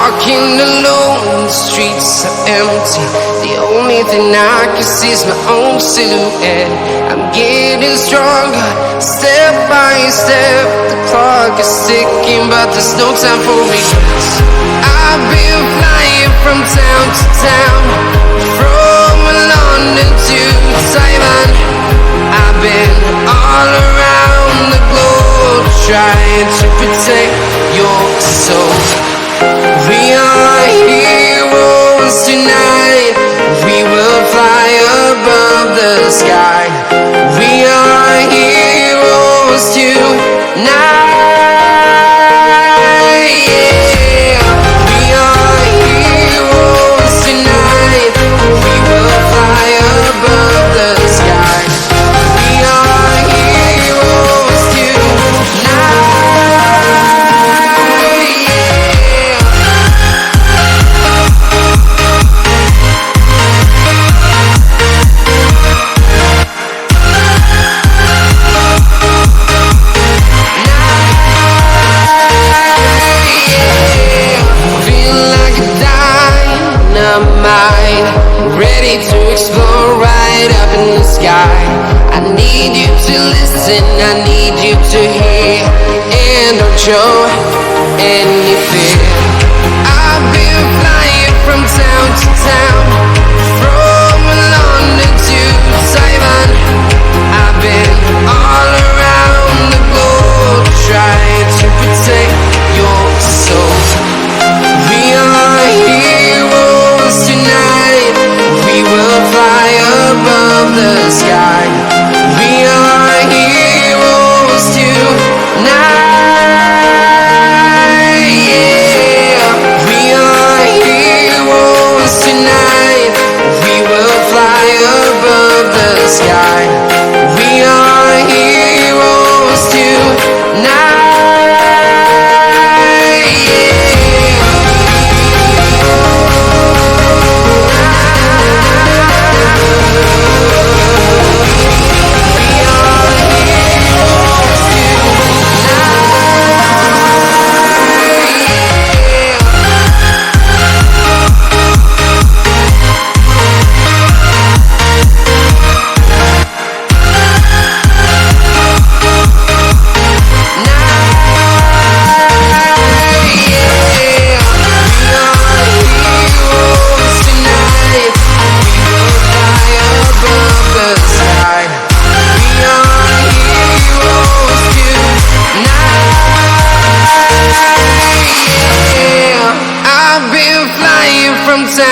walking alone, the streets are empty. The only thing I can see is my own silhouette. I'm getting stronger, step by step. The clock is ticking, but there's no time for regrets. I've been flying from town to town, from London to Taiwan. I've been all around the globe, trying to protect your soul. We are heroes tonight. We will fly above the sky. We are heroes tonight. Yeah. We are heroes tonight. We will fly above the sky. We are heroes tonight. Ready to explore right up in the sky. I need you to listen, I need you to hear, and don't show any fear. I've been flying from town to town, from London to Taiwan. I've been all around the globe, trying to protect your soul. We are heroes tonight. We will fly above the sky. We are heroes tonight. Yeah. We are heroes tonight. We will fly above the sky. We are heroes tonight. I've been flying from town